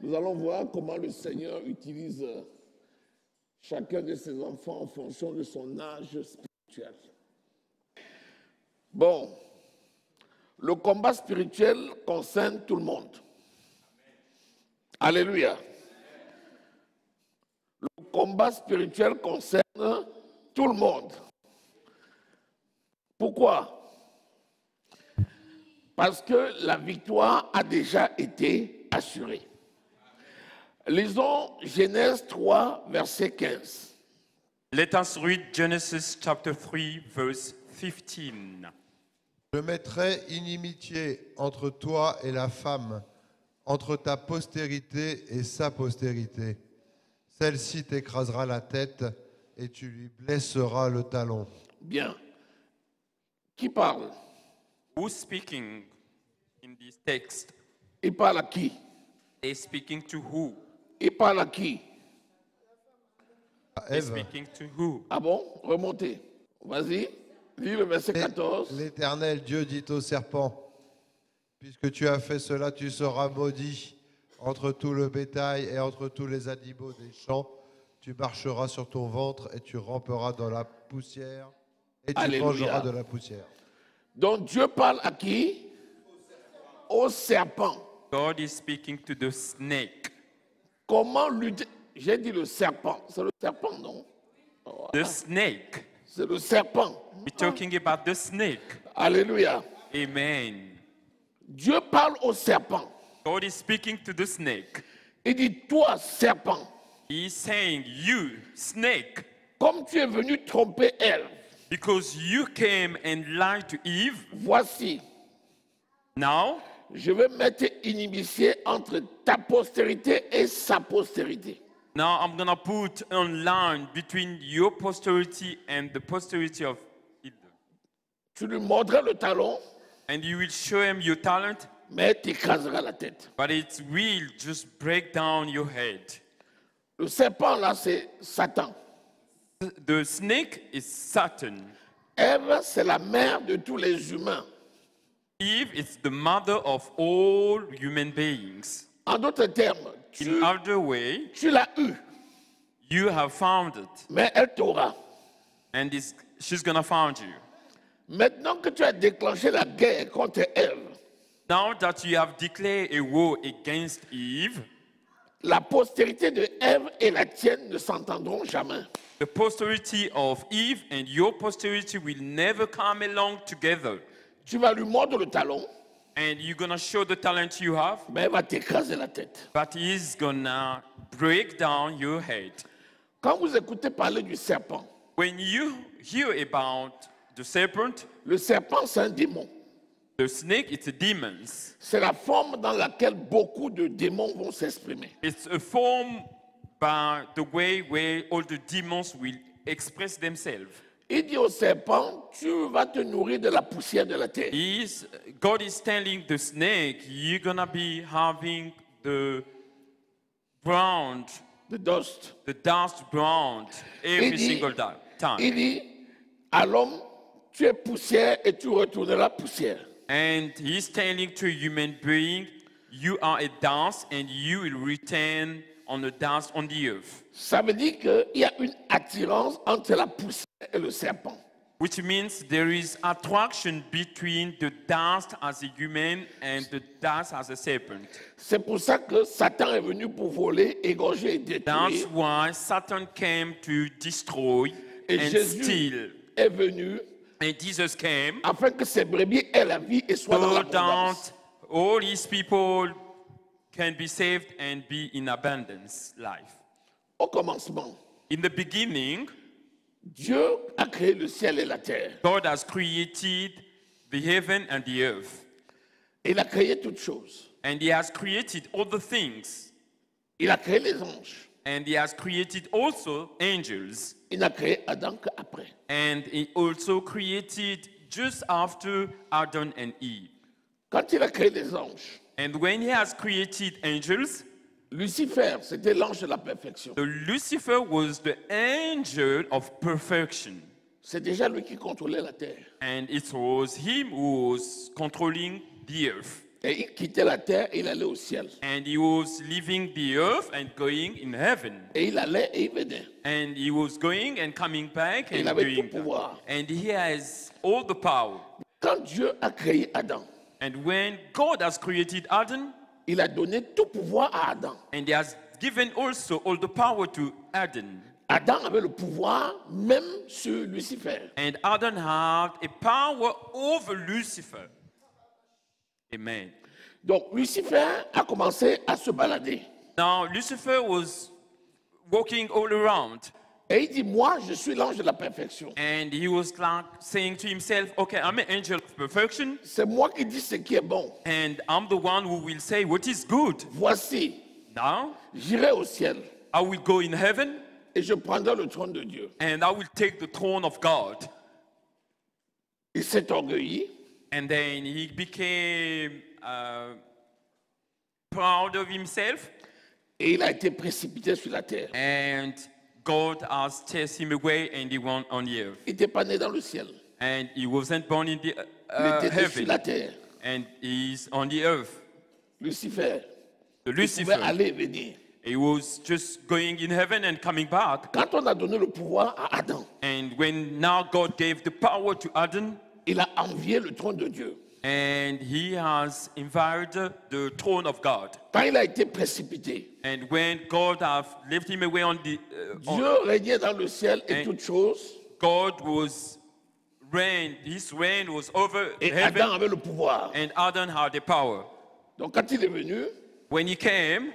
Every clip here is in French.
Nous allons voir comment le Seigneur utilise chacun de ses enfants en fonction de son âge spirituel. Bon, le combat spirituel concerne tout le monde. Alléluia. Le combat spirituel concerne tout le monde. Pourquoi? Parce que la victoire a déjà été assurée. Lisons Genèse 3, verset 15. Let us read Genesis chapter 3, verse 15. Je mettrai inimitié entre toi et la femme, entre ta postérité et sa postérité. Celle-ci t'écrasera la tête et tu lui blesseras le talon. Bien. Qui parle? Who's speaking in this text? Il parle à qui? They're speaking to who? Il parle à qui? They're Ève, speaking to who? Ah bon? Remontez. Vas-y. Lis le verset 14. l'Éternel Dieu dit au serpent, puisque tu as fait cela, tu seras maudit entre tout le bétail et entre tous les animaux des champs. Tu marcheras sur ton ventre et tu ramperas dans la poussière et tu Alléluia. mangeras de la poussière. Donc Dieu parle à qui? Au serpent. God is speaking to the snake. Comment lutter? J'ai dit le serpent. C'est le serpent, non? The snake. C'est le serpent. We're talking about the snake. Alléluia. Amen. Dieu parle au serpent. God is speaking to the snake. Il dit, toi, serpent, He's saying, you, snake, comme tu es venu tromper Ève, because you came and lied to Eve, voici, now je vais mettre inimitié entre ta postérité et sa postérité. I'm going to put a line between your posterity and the posterity of Eve. Tu lui mordras le talon, And you will show him your talent, mais t'écraseras la tête. but it will just break down your head. Le serpent, là, c'est Satan. The snake is Satan. Ève, c'est la mère de tous les humains. Eve is the mother of all human beings. En d'autres termes, In other way, tu l'as eu, you have found it, mais elle t'aura. and she's gonna find you. Maintenant que tu as déclenché la guerre contre Ève, Now that you have declared a war against Eve, la postérité de Ève et la tienne ne s'entendront jamais. the posterity of Eve and your posterity will never come along together. Tu vas lui mordre le talon, And you're gonna show the talent you have, mais elle va t'écraser la tête. but he's gonna break down your head. Quand vous écoutez parler du serpent, When you hear about the serpent, le serpent, c'est un démon. the snake, it's a demon. C'est la forme dans laquelle beaucoup de démons vont s'exprimer. It's a form by the way where all the demons will express themselves. Il dit au serpent, tu vas te nourrir de la poussière de la terre. God is telling the snake, you're gonna be having the ground, The dust. the dust ground every Il dit- single time. Il dit à l'homme, tu es poussière et tu retourneras poussière. And he's telling to a human being, you are a dust and you will return on the dust on the earth. Ça veut dire qu'il y a une attirance entre la poussière et le serpent. Which means there is attraction between the dust as a human and the dust as a serpent. C'est pour ça que Satan est venu pour voler, égorger et That's détruire. why Satan came to destroy Et and Jésus steal. est venu And Jesus came afin que ses brebis aient la vie et soient dans so l'abondance. that all his people can be saved and be in abundance life. Au commencement, In the beginning, Dieu a créé le ciel et la terre. God has created the heaven and the earth. Il a créé toutes choses. And he has created all the things. Il a créé les anges. And he has created also angels. Il n'a créé Adam qu'après. And he also created just after Adam and Eve. Quand il a créé les anges, And when he has created angels, Lucifer, c'était l'ange de la perfection. the Lucifer was the angel of perfection. C'est déjà lui qui contrôlait la terre. And it was him who was controlling the earth. Et il quittait la terre et il allait au ciel. And he was leaving the earth and going in heaven. Et il allait et il venait. And he was going and coming back Il and avait doing tout pouvoir. that. And he has all the power. Quand Dieu a créé Adam, And when God has created Adam, il a donné tout pouvoir à Adam. and he has given also all the power to Adam. Adam avait le pouvoir même sur Lucifer. And Adam had a power over Lucifer. Amen. Donc Lucifer a commencé à se balader. Now, Lucifer was walking all around. Et il dit, moi, je suis l'ange de la perfection. And he was like saying to himself, okay, I'm an angel of perfection. C'est moi qui dis ce qui est bon. And I'm the one who will say what is good. Voici, Now, j'irai au ciel I will go in heaven et je prendrai le trône de Dieu. and I will take the throne of God. Il s'est orgueilli. And then he became proud of himself. Et il a été précipité sur la terre. And God has chased him away and he went on the earth. Il n'était pas né dans le ciel. And he wasn't born in the Il était sur heaven. la terre. And he's on the earth. Lucifer, The il pouvait Lucifer, aller et venir. he was just going in heaven and coming back. Quand on a donné le pouvoir à Adam, And when now God gave the power to Adam, il a envié le trône de Dieu. and he has invited the throne of God. Quand il a été précipité, And when God have left him away on the Dieu régnait dans le ciel et Et- toutes choses. God was his reign was over Et heaven, Adam avait le pouvoir. and Adam had the power. Donc quand il est venu, When he came,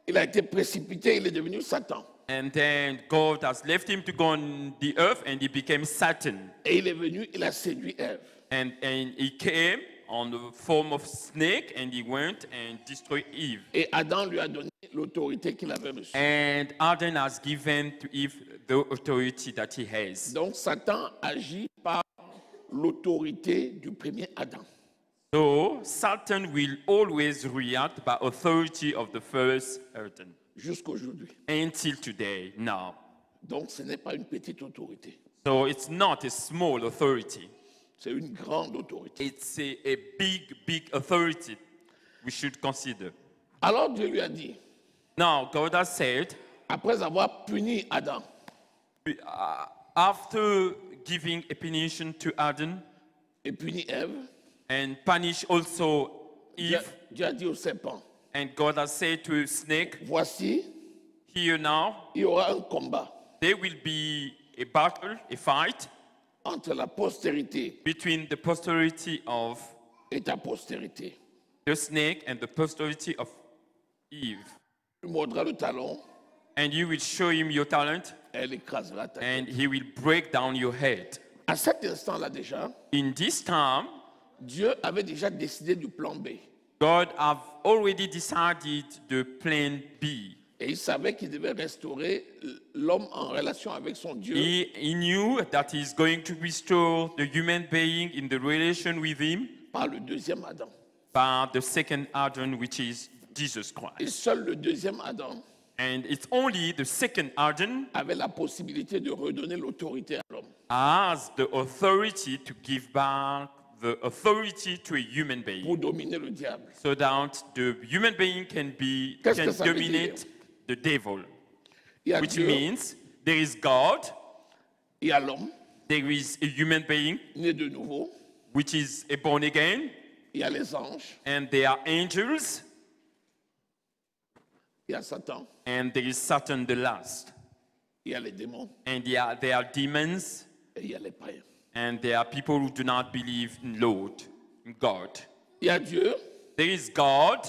il a été précipité, il est devenu Satan. and then God has left him to go on the earth, and he became Satan. Et il est venu, il a séduit Ève. And he came on the form of snake, and he went and destroyed Eve. Et Adam lui a donné l'autorité qu'il avait reçue. And Adam has given to Eve the authority that he has. Donc Satan agit par l'autorité du premier Adam. So Satan will always react by authority of the first Adam Jusqu'aujourd'hui. until today, now. Donc ce n'est pas une petite autorité. So it's not a small authority. C'est une grande autorité. It's a big, big authority we should consider. Alors Dieu lui a dit, Now, God has said, après avoir puni Adam, after giving a punition to Adam et puni Ève, and punish also Dieu, Eve, Dieu a dit au serpent, and God has said to snake, voici, here now, il y aura un combat there will be a battle, a fight entre la postérité between the posterity of et ta postérité. the snake and the posterity of Eve. Tu mordras le talon, And you will show him your talent, elle écrasera ta tête. and he will break down your head. À cet instant-là déjà, In this time, Dieu avait déjà décidé du plan B. God have already decided the plan B. Et il savait qu'il devait restaurer l'homme en relation avec son Dieu He knew that he's going to restore the human being in the relation with him par le deuxième Adam. by the second Adam, which is Jesus Et Christ. seul le deuxième Adam And it's only the second Adam avait la possibilité de redonner l'autorité à l'homme. has the authority to give back the authority to a human being, Pour dominer le diable. so that the human being can Qu'est-ce que can ça veut dominate the devil, Il y a which Dieu, means there is God, il y a l'homme, there is a human being, né de nouveau, which is a born again, il y a les anges, and there are angels, il y a Satan, and there is Satan the last, il y a les démons and there are demons, et il y a les païens. and there are people who do not believe in Lord, in God. Il y a Dieu, There is God,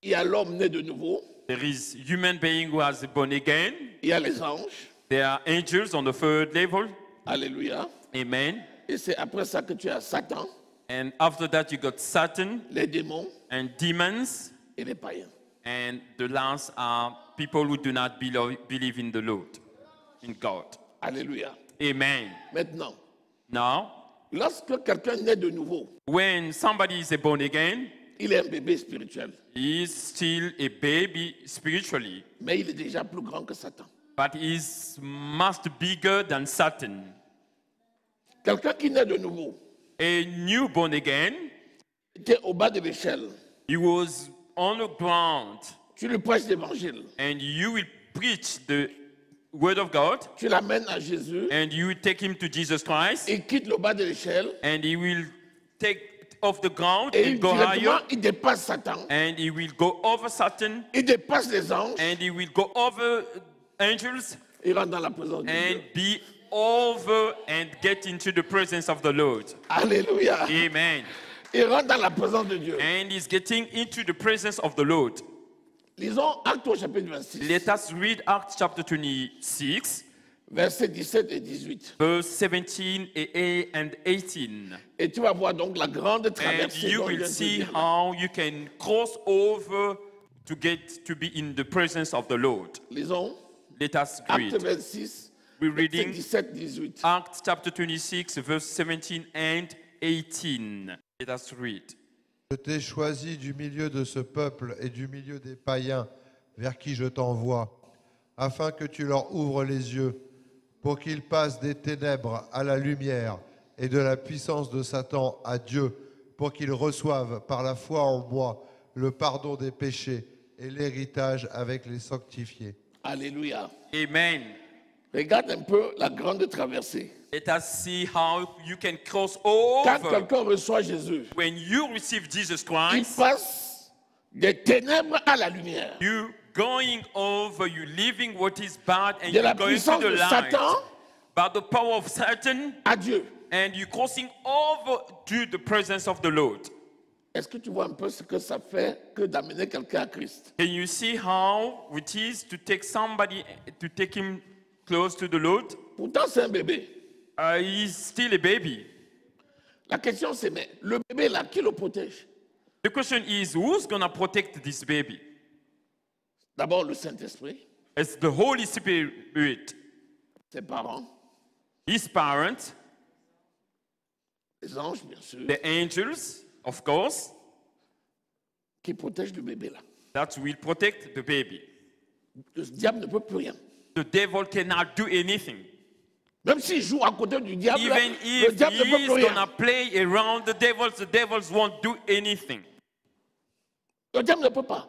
il y a l'homme né de nouveau, there is human being who has born again, il y a les anges. there are angels on the third level, Alléluia. amen. Et c'est après ça que tu as Satan, And after that you got Satan les démons and demons, et les païens. and the last are people who do not believe in the Lord, in God. Alléluia. Amen. Maintenant, Now, lorsque quelqu'un naît de nouveau, when somebody is born again, il est un bébé spirituel, he is still a baby spiritually, mais il est déjà plus grand que Satan. but he is much bigger than Satan. Quelqu'un qui naît de nouveau, A newborn again était au bas de l'échelle. He was on the ground, Tu lui prêches l'évangile. and you will preach the word of God, Tu l'amènes à Jésus. and you will take him to Jesus Christ, Il quitte le bas de l'échelle. and he will take off the ground Et and go directement, higher, il dépasse Satan. and he will go over Satan, Il dépasse les anges. and he will go over angels, Il rentre dans la présence de and Dieu. be over and get into the presence of the Lord. Alléluia. Amen. Il rentre dans la présence de Dieu. And he's getting into the presence of the Lord. Lisons Actes au chapitre 26, Let us read Acts chapter 26, versets 17 et 18. verse 17 and 18. Et tu vas voir donc la grande And traversée. you dont je will viens de see dire. how you can cross over to get to be in the presence of the Lord. Lisons Let us Actes read. 26, We're versets reading 17, 18. Acts chapter 26, verse 17 and 18. Let us read. Je t'ai choisi du milieu de ce peuple et du milieu des païens vers qui je t'envoie, afin que tu leur ouvres les yeux, pour qu'ils passent des ténèbres à la lumière et de la puissance de Satan à Dieu, pour qu'ils reçoivent par la foi en moi le pardon des péchés et l'héritage avec les sanctifiés. Alléluia. Amen. Regarde un peu la grande traversée. Let us see how you can cross Quand over. quelqu'un reçoit Jésus, When you receive Jesus il Christ, passe des ténèbres à la lumière. you going over, you leaving what is bad, and De you la going to puissance the de light. Satan By the power of Satan, à Dieu. and you crossing over to the presence of the Lord. Est-ce que tu vois un peu ce que ça fait que d'amener quelqu'un à Christ? Can you see how it is to take somebody, to take him close to the Lord? Pourtant, c'est un bébé. He's still a baby. La question, c'est, mais le bébé là, qui le protège? The question is, who's going to protect this baby? D'abord, le Saint-Esprit, It's the Holy Spirit, ses parents, his parents, les anges, bien sûr, the angels, of course, qui protègent le bébé là. that will protect the baby. Le diable ne peut plus rien. The devil cannot do anything. Même s'il joue à côté du diable, là, Even le if diable ne peut he's plus gonna rien. play around the devils won't do anything. Le diable ne peut pas.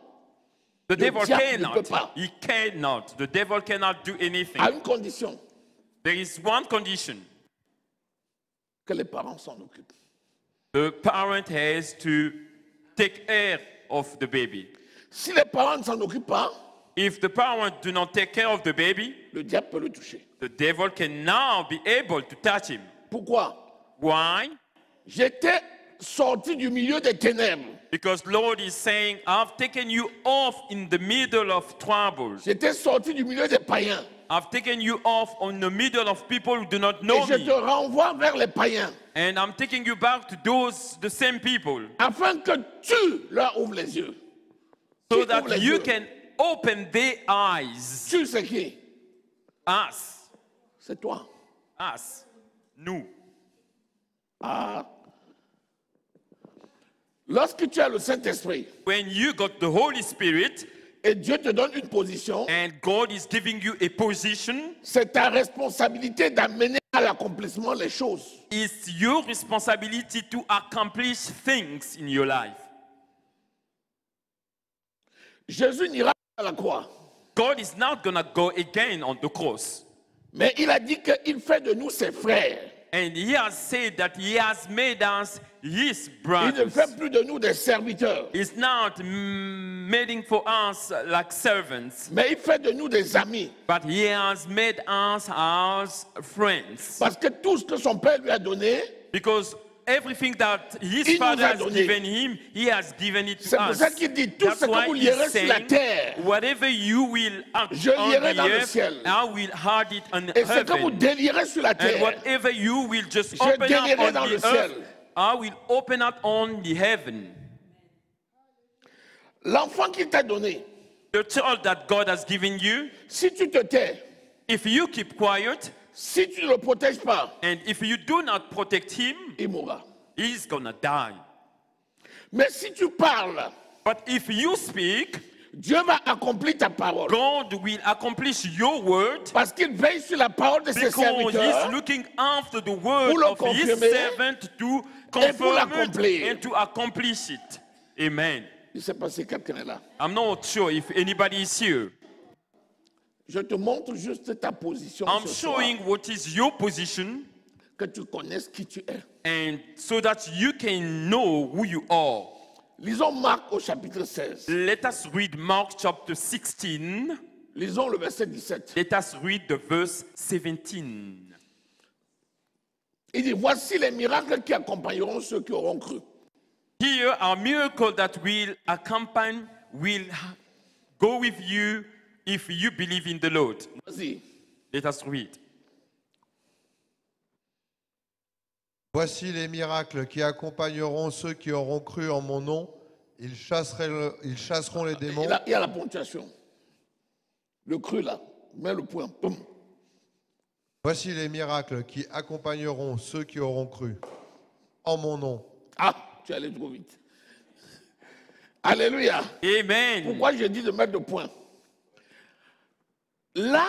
The devil diable ne peut cannot. pas. He cannot. The devil cannot do anything. À une condition, There is one condition. que les parents s'en occupent. The parent has to take care of the baby. Si les parents ne s'en occupent pas, If the parent do not take care of the baby, le diable peut le toucher. the devil can now be able to touch him. Pourquoi? Why? J'étais sorti du milieu des ténèbres. Because Lord is saying, I've taken you off in the middle of troubles. J'étais sorti du milieu des païens. I've taken you off on the middle of people who do not Et know je te me. renvoie vers les païens. And I'm taking you back to the same people, Afin que tu leur ouvres les yeux. so Qui that ouvre les you yeux? can open their eyes. Tu sais qui? Us. C'est toi. Us. Nous. Ah. Lorsque tu as le Saint-Esprit When you got the Holy Spirit et Dieu te donne une position, and God is giving you a position, c'est ta responsabilité d'amener à l'accomplissement les choses. it's your responsibility to accomplish things in your life. Jésus n'ira pas à la croix, God is not going to go again on the cross. mais il a dit qu'il fait de nous ses frères. And he has said that he has made us his Il ne brothers. fait plus de nous des serviteurs, He's not making for us like servants, mais il fait de nous des amis. but he has made us as friends. Parce que tout ce que son père lui a donné, Because everything that his Il father nous a has donné. given him, he has given it c'est to pour us. ça qu'il dit tout That's ce que why vous he's lierez sur la saying, terre, whatever you will act Je on lierai the dans le earth, ciel. I will hide it on et ce que vous heaven. délierez sur la And terre, whatever you will just Je open délierai up on dans le the earth, ciel. I will open up on the heaven. l'enfant qu'il t'a donné, The child that God has given you, si tu te tais, if you keep quiet, si tu ne le protèges pas, and if you do not protect him, il mourra. he's gonna die. Mais si tu parles, But if you speak, Dieu va accomplir ta parole. God will accomplish your word Parce qu'il veille sur la parole de ses because serviteurs. he's looking after the word Pour le of his confirmer servant to pour confirm it l'accomplir. and to accomplish it. Amen. Je ne sais pas si quelqu'un est là. I'm not sure if anybody is here. Je te montre juste ta position I'm ce soir, showing what is your position que tu connaisses qui tu es. and so that you can know who you are. Lisons Marc au chapitre 16. Let us read Mark chapter 16. Lisons le verset 17. Let us read the verse 17. Il dit, voici les miracles qui accompagneront ceux qui auront cru. Here are miracles that will accompany, will go with you if you believe in the Lord. Vas-y. Let us read. Voici les miracles qui accompagneront ceux qui auront cru en mon nom. Ils chasseront les démons. Il y a la ponctuation. Le cru là. Mets le point. Boum. Voici les miracles qui accompagneront ceux qui auront cru en mon nom. Ah, tu es allé trop vite. Alléluia. Amen. Pourquoi je dis de mettre le point? Là,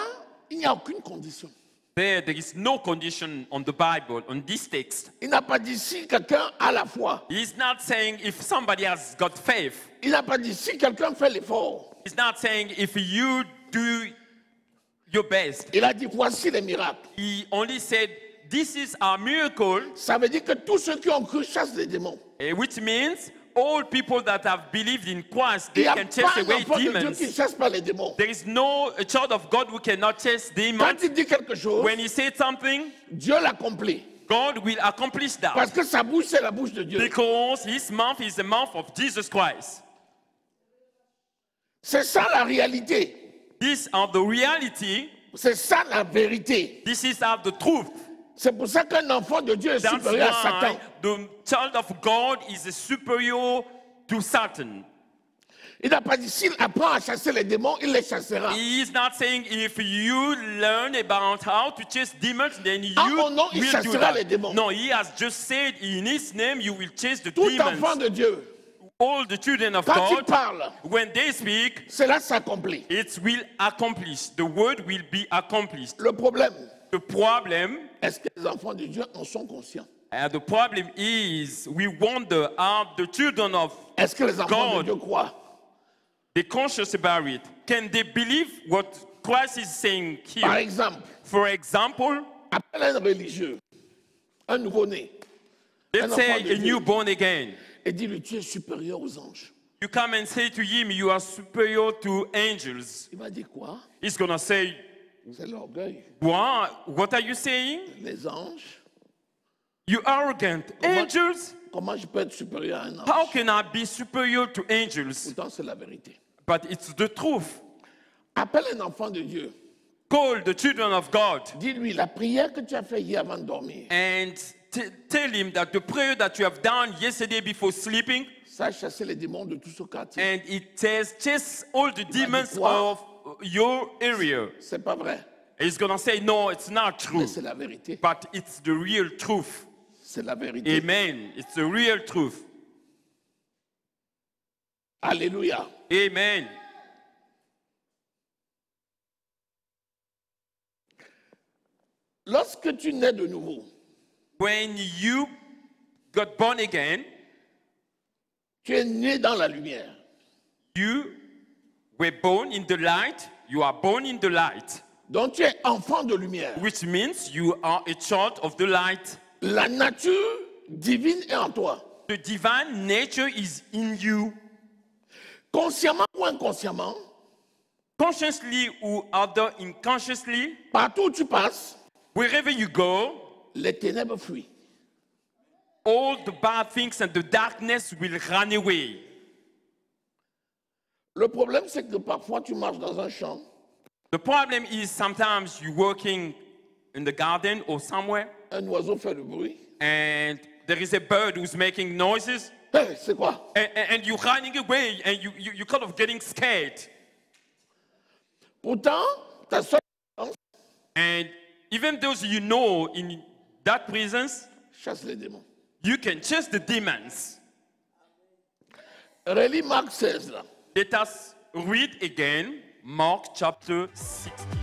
il n'y a aucune condition. There is no condition on the Bible, on this text. Il n'a pas dit si quelqu'un a la foi. He's not saying if somebody has got faith. Il n'a pas dit si quelqu'un fait l'effort. He's not saying if you do your best. Il a dit voici les miracles. He only said, this is our miracle, Ça veut dire que tous ceux qui ont cru chassent les démons. which means all people that have believed in Christ, Il they n'y a can pas chase un away enfant de Dieu demons. qui ne chasse pas les démons. There is no a child of God who cannot chase Quand demons. il dit quelque chose, When he said something, Dieu l'accomplit. God will accomplish that. Parce que sa bouche, c'est la bouche de Dieu. Because his mouth is the mouth of Jesus Christ. C'est ça la réalité. These are the reality. C'est ça la vérité. This is the truth. C'est pour ça qu'un enfant de Dieu est That's supérieur à why Satan. the child of God is superior to Satan. Il n'a pas dit s'il apprend à chasser les démons, il les chassera. He is not saying if you learn about how to chase demons, then you En mon nom, il will do chassera les that. démons. No, he has just said in his name you will chase the Tout demons. enfant de Dieu, All the children of quand il God, parle, when they speak, cela s'accomplit. it will accomplish. The word will be accomplished. Le problème, The problem, est-ce que les enfants de Dieu en sont conscients? the problem is we wonder are the children of Est-ce que les enfants de God Dieu croient? they conscious about it? Can they believe what Christ is saying Par here? exemple, For example, appelle un religieux, un nouveau-né, un let's enfant say de a Dieu, newborn again. et dis-lui, tu es supérieur aux anges. You come and say to him, you are superior to angels. Il va dire quoi? He's gonna say, C'est l'orgueil. what are you saying? Les anges. You arrogant. Angels? Comment je peux être supérieur à un ange? How can I be superior to angels? Pourtant, c'est la vérité. But it's the truth. Appelle un enfant de Dieu. Call the children of God Dis-lui, la prière que tu as faite hier avant de dormir, and tell him that the prayer that you have done yesterday before sleeping, ça a chassé les démons de tout ce quartier. and it says, chase all the demons quoi? of your area. C'est pas vrai, He's gonna say, no, it's not true, mais c'est la vérité. but it's the real truth. C'est la vérité. Amen. It's the real truth. Alléluia. Amen. Lorsque tu nais de nouveau, When you got born again, tu es né dans la lumière. you were born in the light. You are born in the light, Donc tu es enfant de lumière. which means you are a child of the light. La nature divine est en toi. The divine nature is in you. Consciemment ou inconsciemment, Consciously or other unconsciously, partout où tu passes, wherever you go, les ténèbres fuient. all the bad things and the darkness will run away. Le problème, c'est que parfois tu marches dans un champ, The problem is sometimes you're working in the garden or somewhere un oiseau fait du bruit. and there is a bird who's making noises Hey, c'est quoi? and you're running away and you're kind of getting scared. Pourtant, ta seule chance, And even those you know in that presence, chasse les démons. you can chase the demons. Relis Marc 16 là. Let us Read again Mark chapter 16.